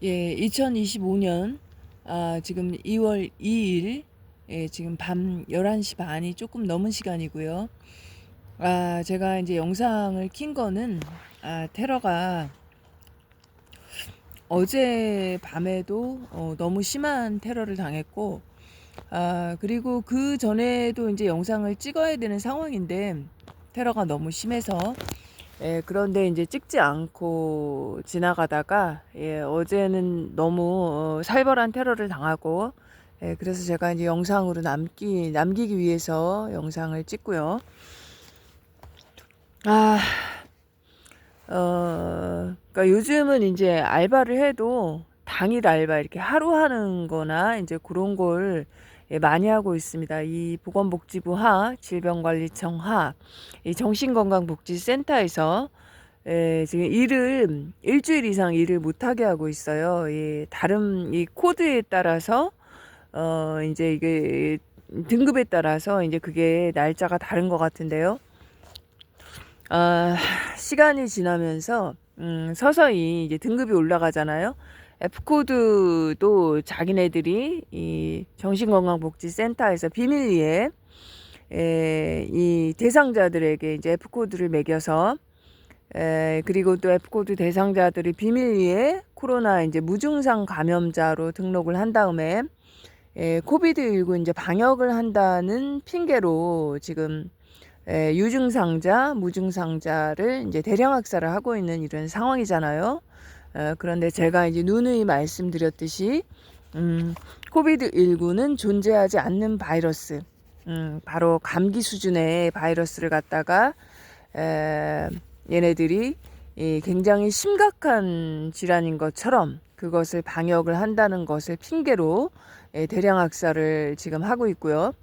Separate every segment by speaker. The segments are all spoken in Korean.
Speaker 1: 예, 2025년 지금 2월 2일 지금 밤 11시 반이 조금 넘은 시간이고요. 제가 이제 영상을 킨 거는 테러가 어제 밤에도 너무 심한 테러를 당했고 그리고 그 전에도 이제 영상을 찍어야 되는 상황인데 테러가 너무 심해서 그런데 이제 찍지 않고 지나가다가 어제는 너무 살벌한 테러를 당하고 그래서 제가 이제 영상으로 남기기 위해서 영상을 찍고요. 아, 그러니까 요즘은 이제 알바를 해도 당일 알바 이렇게 하루 하는 거나 이제 그런 걸 많이 하고 있습니다. 이 보건복지부 질병관리청 이 정신건강복지센터에서 지금 일을 일주일 이상 일을 못하게 하고 있어요. 다른 이 코드에 따라서 이제 이게 등급에 따라서 이제 그게 날짜가 다른 것 같은데요. 시간이 지나면서 서서히 이제 등급이 올라가잖아요. F코드도 자기네들이 이 정신건강복지센터에서 비밀리에 이 대상자들에게 이제 F코드를 매겨서 그리고 또 F코드 대상자들이 비밀리에 코로나 이제 무증상 감염자로 등록을 한 다음에 코비드19 이제 방역을 한다는 핑계로 지금 유증상자, 무증상자를 이제 대량 학살을 하고 있는 이런 상황이잖아요. 그런데 제가 이제 누누이 말씀드렸듯이 코비드19는 존재하지 않는 바이러스, 바로 감기 수준의 바이러스를 갖다가 얘네들이 굉장히 심각한 질환인 것처럼 그것을 방역을 한다는 것을 핑계로 대량 학살을 지금 하고 있고요.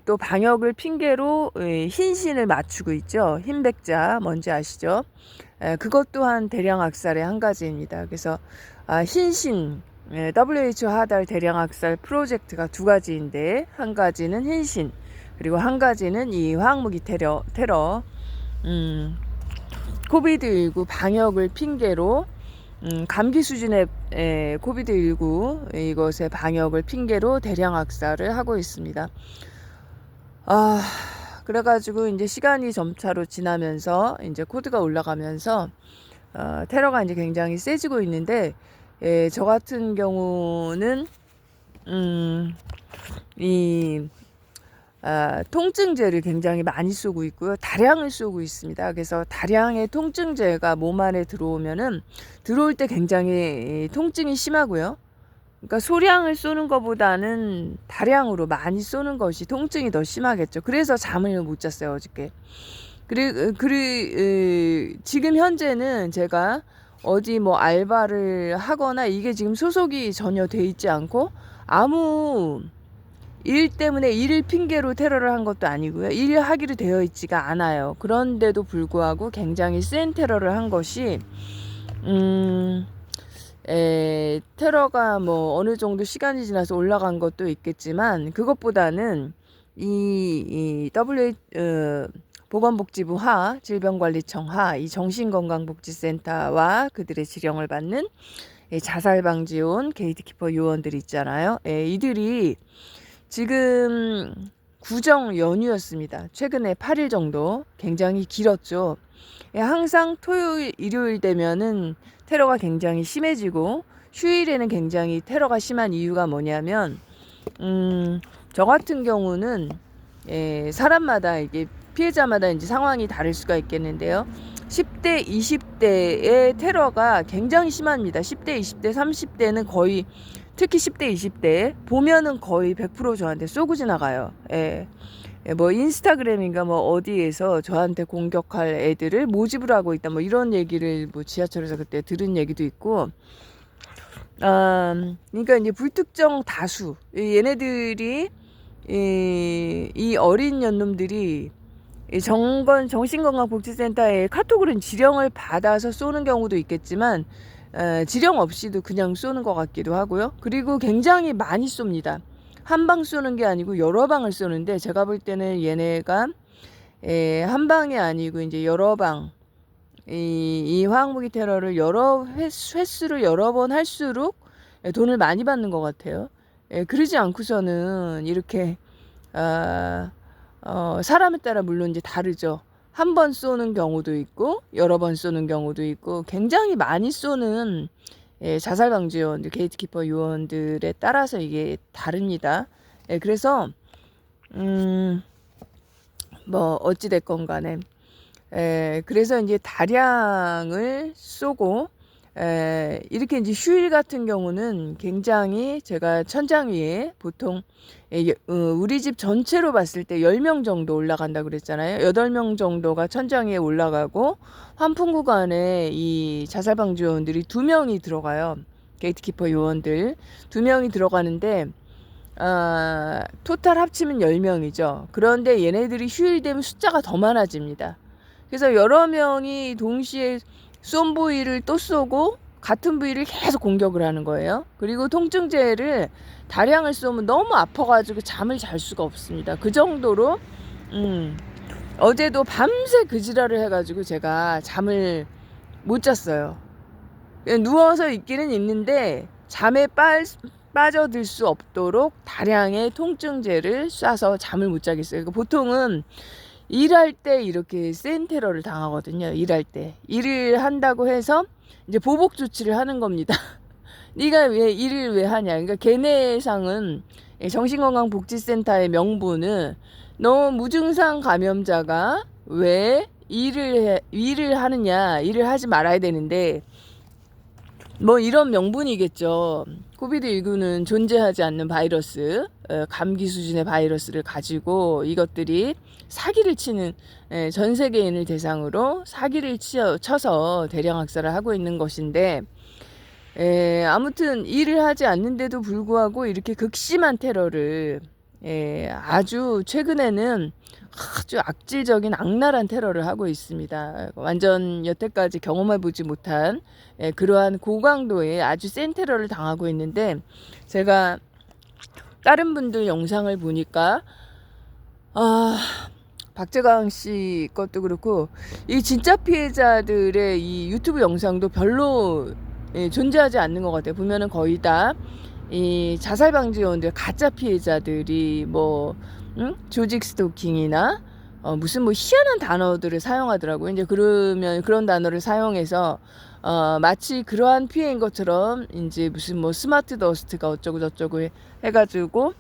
Speaker 1: 또 방역을 핑계로 흰신을 맞추고 있죠. 흰백자 뭔지 아시죠? 그것 또한 대량 학살의 한 가지입니다. 그래서 흰신 WHO 하달 대량 학살 프로젝트가 두 가지인데 한 가지는 흰신 그리고 한 가지는 이 화학무기 테러 코비드19 방역을 핑계로 감기 수준의 코비드19 이것의 방역을 핑계로 대량 학살을 하고 있습니다. 그래가지고 이제 시간이 점차로 지나면서 이제 코드가 올라가면서 테러가 이제 굉장히 세지고 있는데 저 같은 경우는 이 통증제를 굉장히 많이 쏘고 있고요. 다량을 쏘고 있습니다. 그래서 다량의 통증제가 몸 안에 들어오면은 들어올 때 굉장히 통증이 심하고요. 그러니까 소량을 쏘는 것보다는 다량으로 많이 쏘는 것이 통증이 더 심하겠죠. 그래서 잠을 못 잤어요, 어저께. 지금 현재는 제가 어디 뭐 알바를 하거나 이게 지금 소속이 전혀 돼 있지 않고 아무 일 때문에 일을 핑계로 테러를 한 것도 아니고요. 일을 하기로 되어 있지가 않아요. 그런데도 불구하고 굉장히 센 테러를 한 것이 테러가 뭐 어느 정도 시간이 지나서 올라간 것도 있겠지만 그것보다는 이 보건복지부 질병관리청 이 정신건강복지센터와 그들의 지령을 받는 자살방지원 게이트키퍼 요원들 있잖아요. 이들이 지금 구정 연휴였습니다. 최근에 8일 정도 굉장히 길었죠. 항상 토요일, 일요일 되면은 테러가 굉장히 심해지고 휴일에는 굉장히 테러가 심한 이유가 뭐냐면 저 같은 경우는 사람마다 이게 피해자마다 이제 상황이 다를 수가 있겠는데요. 10대, 20대의 테러가 굉장히 심합니다. 10대, 20대, 30대는 거의 특히 10대, 20대 보면은 거의 100% 저한테 쏘고 지나가요. 뭐 인스타그램인가 뭐 어디에서 저한테 공격할 애들을 모집을 하고 있다 뭐 이런 얘기를 뭐 지하철에서 그때 들은 얘기도 있고 그러니까 이제 불특정 다수 얘네들이 이 어린 년놈들이 정신건강복지센터에 카톡으로 지령을 받아서 쏘는 경우도 있겠지만 지령 없이도 그냥 쏘는 것 같기도 하고요. 그리고 굉장히 많이 쏩니다. 한 방 쏘는 게 아니고 여러 방을 쏘는데 제가 볼 때는 얘네가 한 방이 아니고 이제 여러 방 이 화학무기 테러를 횟수를 여러 번 할수록 돈을 많이 받는 것 같아요. 그러지 않고서는 이렇게 사람에 따라 물론 이제 다르죠. 한 번 쏘는 경우도 있고 여러 번 쏘는 경우도 있고 굉장히 많이 쏘는 자살 방지 요원들, 게이트키퍼 요원들에 따라서 이게 다릅니다. 그래서 뭐 어찌 됐건 간에 그래서 이제 다량을 쏘고 이렇게 이제 휴일 같은 경우는 굉장히 제가 천장 위에 보통 우리 집 전체로 봤을 때 10명 정도 올라간다 그랬잖아요. 8명 정도가 천장 위에 올라가고 환풍 구간에 이 자살 방지 요원들이 2명이 들어가요. 게이트키퍼 요원들 2명이 들어가는데 토탈 합치면 10명이죠. 그런데 얘네들이 휴일 되면 숫자가 더 많아집니다. 그래서 여러 명이 동시에 쏜 부위를 또 쏘고 같은 부위를 계속 공격을 하는 거예요. 그리고 통증제를 다량을 쏘면 너무 아파가지고 잠을 잘 수가 없습니다. 그 정도로 어제도 밤새 그 지랄을 해가지고 제가 잠을 못 잤어요. 누워서 있기는 있는데 잠에 빠져들 수 없도록 다량의 통증제를 쏴서 잠을 못 자겠어요. 그러니까 보통은 일할 때 이렇게 센 테러를 당하거든요. 일할 때. 일을 한다고 해서 이제 보복 조치를 하는 겁니다. 네가 왜 일을 왜 하냐. 그러니까 걔네상은 정신건강복지센터의 명분은 너 무증상 감염자가 왜 일을 하느냐. 일을 하지 말아야 되는데 뭐 이런 명분이겠죠. 코비드19는 존재하지 않는 바이러스, 감기 수준의 바이러스를 가지고 이것들이 사기를 치는, 전 세계인을 대상으로 사기를 쳐서 대량 학살을 하고 있는 것인데, 아무튼 일을 하지 않는데도 불구하고 이렇게 극심한 테러를, 아주 최근에는 아주 악질적인 악랄한 테러를 하고 있습니다. 완전 여태까지 경험해보지 못한 그러한 고강도의 아주 센 테러를 당하고 있는데, 제가 다른 분들 영상을 보니까 박재광 씨 것도 그렇고 이 진짜 피해자들의 이 유튜브 영상도 별로 존재하지 않는 것 같아요. 보면은 거의 다 이 자살 방지 요원들 가짜 피해자들이 뭐 조직 스토킹이나 무슨 뭐 희한한 단어들을 사용하더라고요. 이제 그러면 그런 단어를 사용해서 마치 그러한 피해인 것처럼 이제 무슨 뭐 스마트 더스트가 어쩌고 저쩌고 해가지고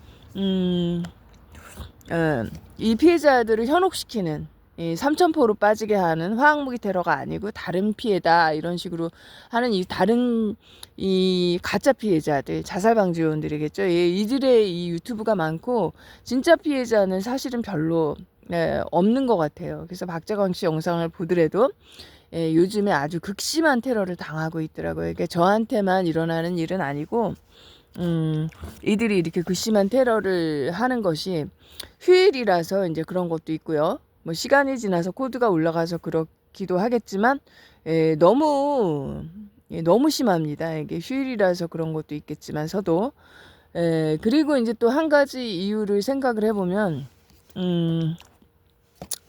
Speaker 1: 이 피해자들을 현혹시키는 이 삼천포로 빠지게 하는 화학무기 테러가 아니고 다른 피해다 이런 식으로 하는 이 다른 이 가짜 피해자들 자살 방지 요원들이겠죠. 이들의 이 유튜브가 많고 진짜 피해자는 사실은 별로 없는 것 같아요. 그래서 박재광 씨 영상을 보더라도 요즘에 아주 극심한 테러를 당하고 있더라고요. 그러니까 저한테만 일어나는 일은 아니고 이들이 이렇게 극심한 테러를 하는 것이 휴일이라서 이제 그런 것도 있고요. 뭐 시간이 지나서 코드가 올라가서 그렇기도 하겠지만 너무 심합니다. 이게 휴일이라서 그런 것도 있겠지만서도 그리고 이제 또 한 가지 이유를 생각을 해보면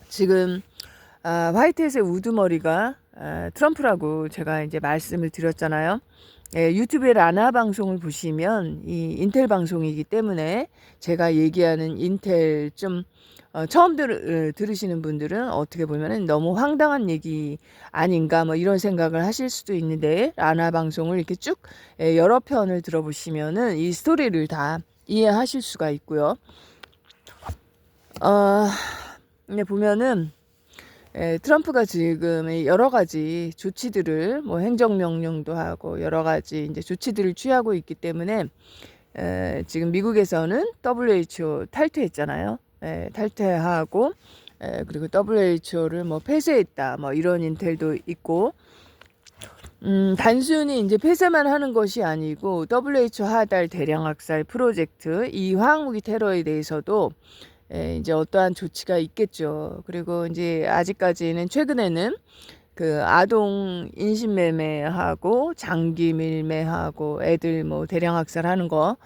Speaker 1: 지금 화이트햇의 우두머리가 트럼프라고 제가 이제 말씀을 드렸잖아요. 유튜브의 라나 방송을 보시면 이 인텔 방송이기 때문에 제가 얘기하는 인텔 좀 처음 들으시는 분들은 어떻게 보면은 너무 황당한 얘기 아닌가 뭐 이런 생각을 하실 수도 있는데 라나 방송을 이렇게 쭉 여러 편을 들어보시면은 이 스토리를 다 이해하실 수가 있고요. 근데 보면은 트럼프가 지금 여러 가지 조치들을 뭐 행정명령도 하고 여러 가지 이제 조치들을 취하고 있기 때문에 지금 미국에서는 WHO 탈퇴했잖아요. 탈퇴하고 그리고 WHO를 뭐 폐쇄했다 뭐 이런 인텔도 있고 단순히 이제 폐쇄만 하는 것이 아니고 WHO 하달 대량 학살 프로젝트 이 화학무기 테러에 대해서도 이제 어떠한 조치가 있겠죠. 그리고 이제 아직까지는 최근에는 그 아동 인신매매하고 장기 밀매하고 애들 뭐 대량 학살하는 거,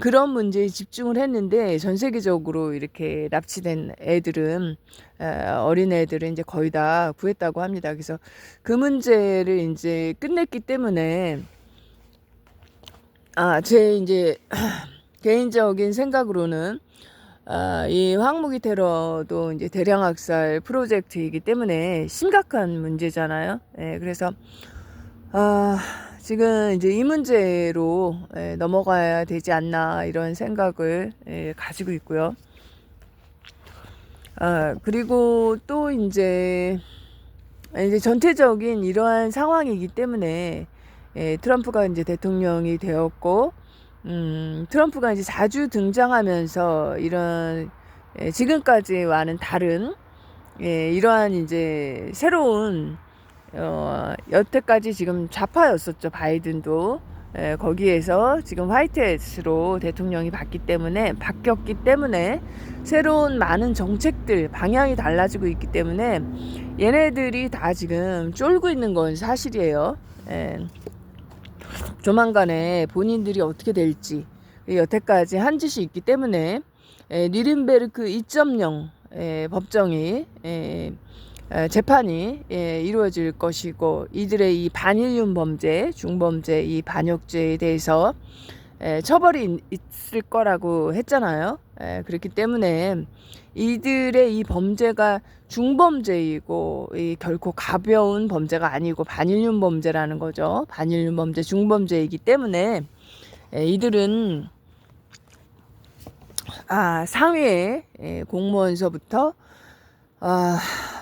Speaker 1: 그런 문제에 집중을 했는데 전 세계적으로 이렇게 납치된 애들은 어린 애들은 이제 거의 다 구했다고 합니다. 그래서 그 문제를 이제 끝냈기 때문에 제 이제 개인적인 생각으로는 이 황무기 테러도 이제 대량 학살 프로젝트이기 때문에 심각한 문제잖아요. 그래서 지금 이제 이 문제로 넘어가야 되지 않나 이런 생각을 가지고 있고요. 그리고 또 이제 전체적인 이러한 상황이기 때문에 트럼프가 이제 대통령이 되었고, 트럼프가 이제 자주 등장하면서 이런 지금까지와는 다른 이러한 이제 새로운 여태까지 지금 좌파였었죠. 바이든도 거기에서 지금 화이트해스로 대통령이 바뀌었기 때문에 새로운 많은 정책들 방향이 달라지고 있기 때문에 얘네들이 다 지금 쫄고 있는 건 사실이에요. 조만간에 본인들이 어떻게 될지 여태까지 한 짓이 있기 때문에 니른베르크 2.0 법정이 재판이 이루어질 것이고, 이들의 이 반인륜 범죄, 중범죄, 이 반역죄에 대해서 처벌이 있을 거라고 했잖아요. 그렇기 때문에 이들의 이 범죄가 중범죄이고 결코 가벼운 범죄가 아니고 반인륜 범죄라는 거죠. 반인륜 범죄, 중범죄이기 때문에 이들은 상위의 공무원서부터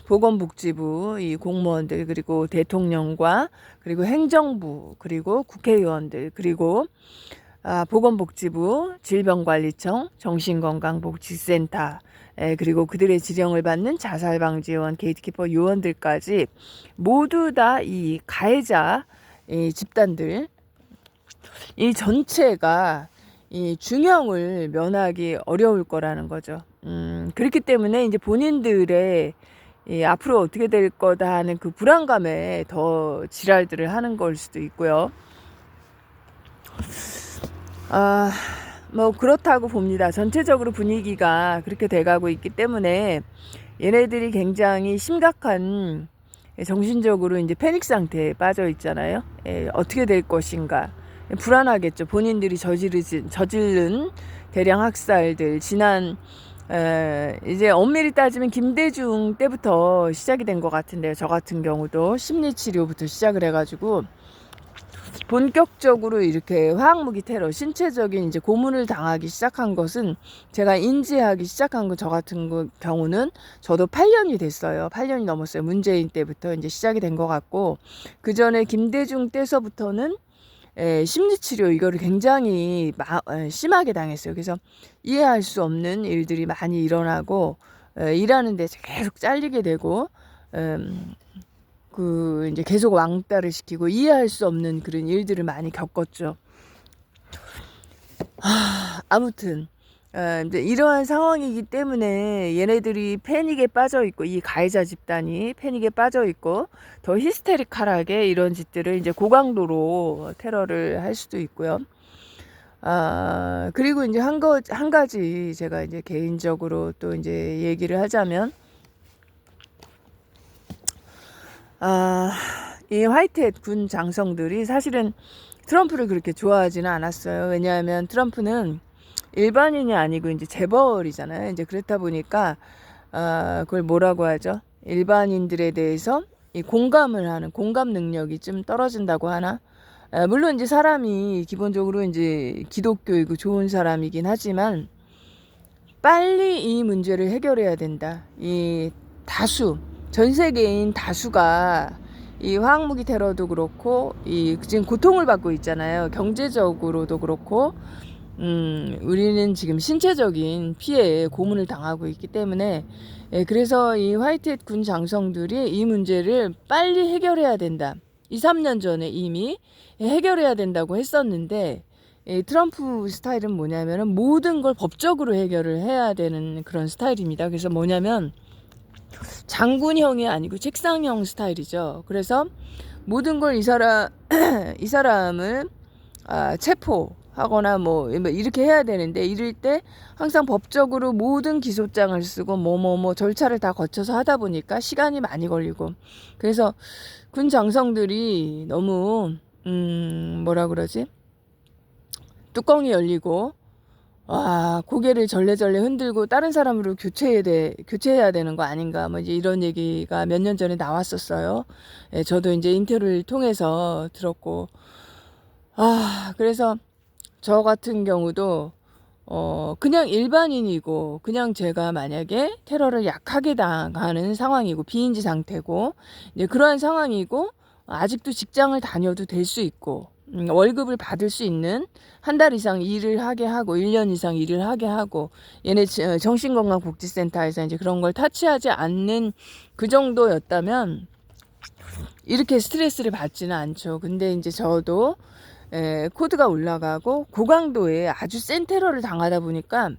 Speaker 1: 보건복지부 이 공무원들, 그리고 대통령과 그리고 행정부, 그리고 국회의원들, 그리고 보건복지부, 질병관리청, 정신건강복지센터, 그리고 그들의 지령을 받는 자살방지원, 게이트키퍼 요원들까지 모두 다 이 가해자 집단들, 이 전체가 이 중형을 면하기 어려울 거라는 거죠. 그렇기 때문에 이제 본인들의 앞으로 어떻게 될 거다 하는 그 불안감에 더 지랄들을 하는 걸 수도 있고요. 뭐 그렇다고 봅니다. 전체적으로 분위기가 그렇게 돼가고 있기 때문에 얘네들이 굉장히 심각한 정신적으로 이제 패닉 상태에 빠져 있잖아요. 어떻게 될 것인가 불안하겠죠. 본인들이 저지른 대량 학살들, 지난 이제 엄밀히 따지면 김대중 때부터 시작이 된 것 같은데요. 저 같은 경우도 심리치료부터 시작을 해가지고 본격적으로 이렇게 화학무기 테러, 신체적인 이제 고문을 당하기 시작한 것은, 제가 인지하기 시작한 거 저 같은 경우는 저도 8년이 됐어요. 8년이 넘었어요. 문재인 때부터 이제 시작이 된 것 같고, 그 전에 김대중 때서부터는 심리치료 이거를 굉장히 심하게 당했어요. 그래서 이해할 수 없는 일들이 많이 일어나고, 일하는데 계속 잘리게 되고, 그 이제 계속 왕따를 시키고 이해할 수 없는 그런 일들을 많이 겪었죠. 아무튼 이제 이러한 상황이기 때문에 얘네들이 패닉에 빠져 있고, 이 가해자 집단이 패닉에 빠져 있고 더 히스테릭하게 이런 짓들을 이제 고강도로 테러를 할 수도 있고요. 그리고 이제 한 가지 제가 이제 개인적으로 또 이제 얘기를 하자면, 이 화이트햇 군 장성들이 사실은 트럼프를 그렇게 좋아하지는 않았어요. 왜냐하면 트럼프는 일반인이 아니고 이제 재벌이잖아요. 이제 그렇다 보니까 그걸 뭐라고 하죠? 일반인들에 대해서 이 공감을 하는 공감 능력이 좀 떨어진다고 하나? 물론 이제 사람이 기본적으로 이제 기독교이고 좋은 사람이긴 하지만 빨리 이 문제를 해결해야 된다. 이 다수, 전 세계인 다수가 이 화학무기 테러도 그렇고 이 지금 고통을 받고 있잖아요. 경제적으로도 그렇고, 우리는 지금 신체적인 피해에 고문을 당하고 있기 때문에, 그래서 이 화이트햇 군 장성들이 이 문제를 빨리 해결해야 된다. 2, 3년 전에 이미 해결해야 된다고 했었는데, 트럼프 스타일은 뭐냐면은 모든 걸 법적으로 해결을 해야 되는 그런 스타일입니다. 그래서 뭐냐면 장군형이 아니고 책상형 스타일이죠. 그래서 모든 걸 이 사람을 체포하거나 뭐 이렇게 해야 되는데, 이럴 때 항상 법적으로 모든 기소장을 쓰고 절차를 다 거쳐서 하다 보니까 시간이 많이 걸리고, 그래서 군 장성들이 너무 뭐라 그러지? 뚜껑이 열리고 고개를 절레절레 흔들고 다른 사람으로 교체해야 되는 거 아닌가, 뭐 이제 이런 얘기가 몇 년 전에 나왔었어요. 예, 저도 이제 인터뷰를 통해서 들었고, 그래서 저 같은 경우도 그냥 일반인이고, 그냥 제가 만약에 테러를 약하게 당하는 상황이고, 비인지 상태고, 이제 그러한 상황이고, 아직도 직장을 다녀도 될 수 있고, 월급을 받을 수 있는, 한 달 이상 일을 하게 하고 1년 이상 일을 하게 하고, 얘네 정신건강복지센터에서 이제 그런 걸 타치하지 않는 그 정도였다면 이렇게 스트레스를 받지는 않죠. 근데 이제 저도 코드가 올라가고 고강도에 아주 센 테러를 당하다 보니까,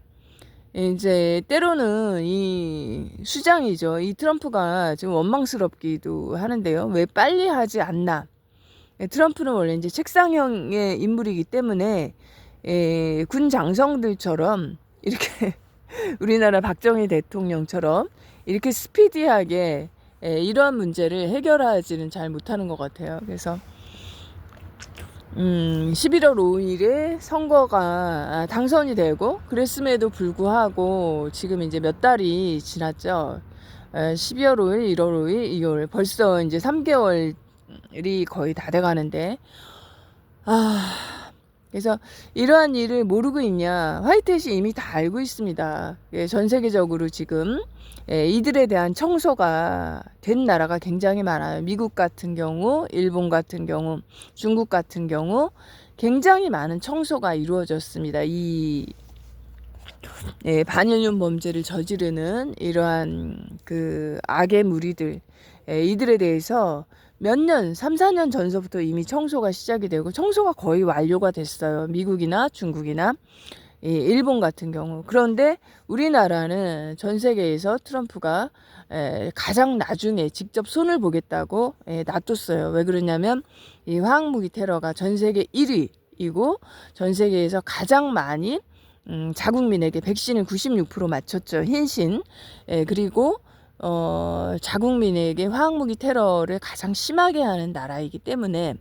Speaker 1: 이제 때로는 이 수장이죠, 이 트럼프가 좀 원망스럽기도 하는데요. 왜 빨리 하지 않나. 트럼프는 원래 이제 책상형의 인물이기 때문에 군 장성들처럼 이렇게 우리나라 박정희 대통령처럼 이렇게 스피디하게 이러한 문제를 해결하지는 잘 못하는 것 같아요. 그래서 11월 5일에 선거가 당선이 되고, 그랬음에도 불구하고 지금 이제 몇 달이 지났죠. 12월 5일, 1월 5일, 2월, 벌써 이제 3개월이 거의 다 돼가는데, 그래서 이러한 일을 모르고 있냐? 화이트햇이 이미 다 알고 있습니다. 전 세계적으로 지금 이들에 대한 청소가 된 나라가 굉장히 많아요. 미국 같은 경우, 일본 같은 경우, 중국 같은 경우 굉장히 많은 청소가 이루어졌습니다. 이 반인륜 범죄를 저지르는 이러한 그 악의 무리들, 이들에 대해서 몇 년, 3, 4년 전서부터 이미 청소가 시작이 되고, 청소가 거의 완료가 됐어요. 미국이나 중국이나 일본 같은 경우. 그런데 우리나라는 전 세계에서 트럼프가 가장 나중에 직접 손을 보겠다고 놔뒀어요. 왜 그러냐면 이 화학무기 테러가 전 세계 1위이고 전 세계에서 가장 많이 자국민에게 백신을 96% 맞췄죠. 흰신. 그리고 자국민에게 화학무기 테러를 가장 심하게 하는 나라이기 때문에,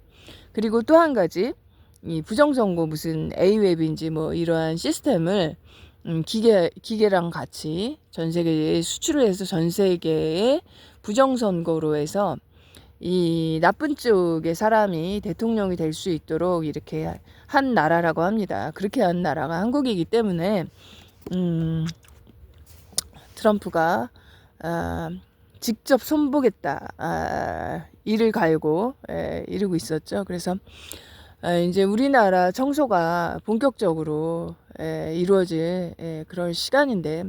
Speaker 1: 그리고 또 한 가지, 이 부정선거 무슨 A웹인지 뭐 이러한 시스템을 기계랑 같이 전 세계에 수출을 해서 전 세계에 부정선거로 해서 이 나쁜 쪽의 사람이 대통령이 될 수 있도록 이렇게 한 나라라고 합니다. 그렇게 한 나라가 한국이기 때문에 트럼프가 직접 손보겠다 이를 갈고 이러고 있었죠. 그래서 이제 우리나라 청소가 본격적으로 이루어질 그럴 시간인데,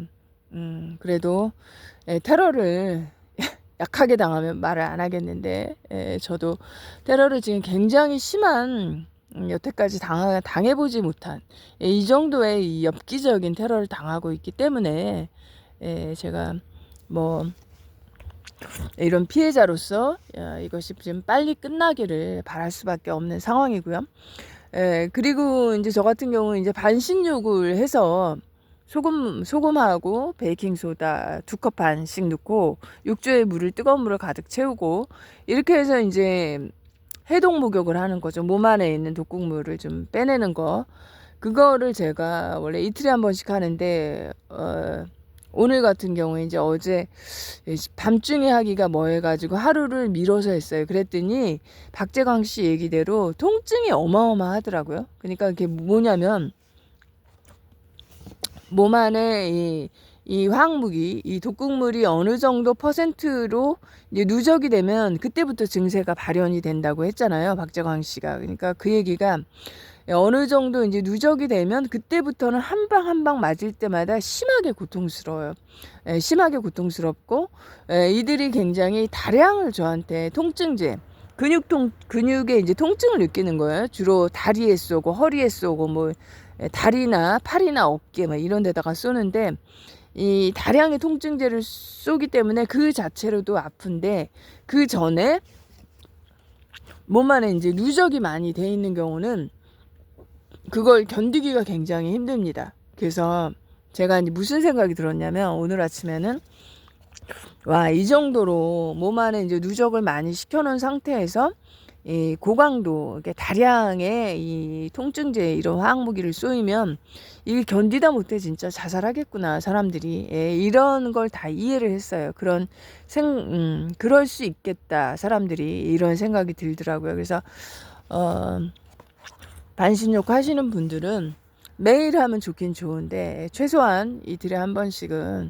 Speaker 1: 그래도 테러를 약하게 당하면 말을 안 하겠는데, 저도 테러를 지금 굉장히 심한, 여태까지 당해보지 못한 이 정도의 이 엽기적인 테러를 당하고 있기 때문에 제가 뭐 이런 피해자로서 이것이 좀 빨리 끝나기를 바랄 수밖에 없는 상황이고요. 그리고 이제 저 같은 경우는 이제 반신욕을 해서 소금하고 베이킹소다 2컵 반씩 넣고 욕조에 뜨거운 물을 가득 채우고, 이렇게 해서 이제 해독 목욕을 하는 거죠. 몸 안에 있는 독극물을 좀 빼내는 거. 그거를 제가 원래 이틀에 한 번씩 하는데, 오늘 같은 경우에 이제 어제 밤중에 하기가 뭐해가지고 하루를 미뤄서 했어요. 그랬더니 박재광 씨 얘기대로 통증이 어마어마하더라고요. 그러니까 그게 뭐냐면 몸 안에 이 화학무기, 이 독극물이 어느 정도 퍼센트로 이제 누적이 되면 그때부터 증세가 발현이 된다고 했잖아요, 박재광 씨가. 그러니까 그 얘기가 어느 정도 이제 누적이 되면 그때부터는 한 방 한 방 맞을 때마다 심하게 고통스러워요. 심하게 고통스럽고, 이들이 굉장히 다량을 저한테 통증제, 근육에 이제 통증을 느끼는 거예요. 주로 다리에 쏘고 허리에 쏘고 뭐 다리나 팔이나 어깨 막 이런 데다가 쏘는데, 이 다량의 통증제를 쏘기 때문에 그 자체로도 아픈데, 그 전에 몸 안에 이제 누적이 많이 돼 있는 경우는 그걸 견디기가 굉장히 힘듭니다. 그래서 제가 이제 무슨 생각이 들었냐면, 오늘 아침에는 와, 이 정도로 몸 안에 이제 누적을 많이 시켜놓은 상태에서 이 고강도, 이렇게 다량의 이 통증제 이런 화학무기를 쏘이면 이게 견디다 못해 진짜 자살하겠구나, 사람들이. 예, 이런 걸 다 이해를 했어요. 그럴 수 있겠다, 사람들이. 이런 생각이 들더라고요. 그래서, 반신욕 하시는 분들은 매일 하면 좋긴 좋은데, 최소한 이틀에 한 번씩은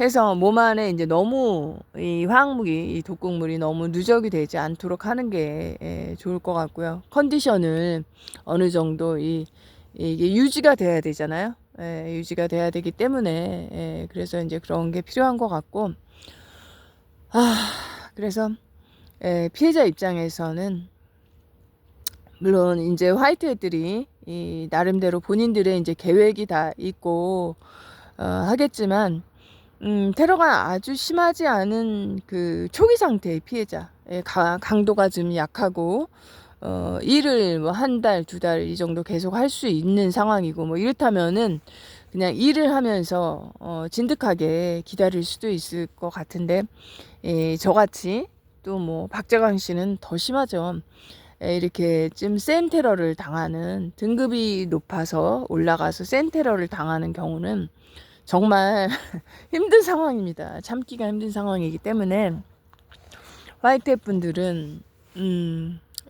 Speaker 1: 해서 몸 안에 이제 너무 이 화학무기, 이 독극물이 너무 누적이 되지 않도록 하는 게 좋을 것 같고요. 컨디션을 어느 정도 이게 유지가 돼야 되잖아요. 유지가 돼야 되기 때문에, 그래서 이제 그런 게 필요한 것 같고, 그래서, 피해자 입장에서는 물론 이제 화이트헤드들이 이 나름대로 본인들의 이제 계획이 다 있고 하겠지만, 테러가 아주 심하지 않은 그 초기 상태의 피해자, 강도가 좀 약하고 일을 뭐 한 달, 두 달 이 정도 계속 할 수 있는 상황이고, 뭐 이렇다면은 그냥 일을 하면서 진득하게 기다릴 수도 있을 것 같은데, 저같이 또 뭐 박재광 씨는 더 심하죠. 이렇게 좀 센 테러를 당하는, 등급이 높아서 올라가서 센 테러를 당하는 경우는 정말 힘든 상황입니다. 참기가 힘든 상황이기 때문에 화이트햇 분들은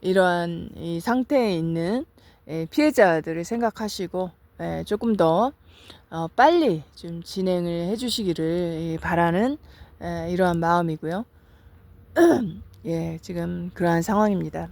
Speaker 1: 이러한 이 상태에 있는 피해자들을 생각하시고 조금 더 빨리 좀 진행을 해주시기를 바라는 이러한 마음이고요. 예, 지금 그러한 상황입니다.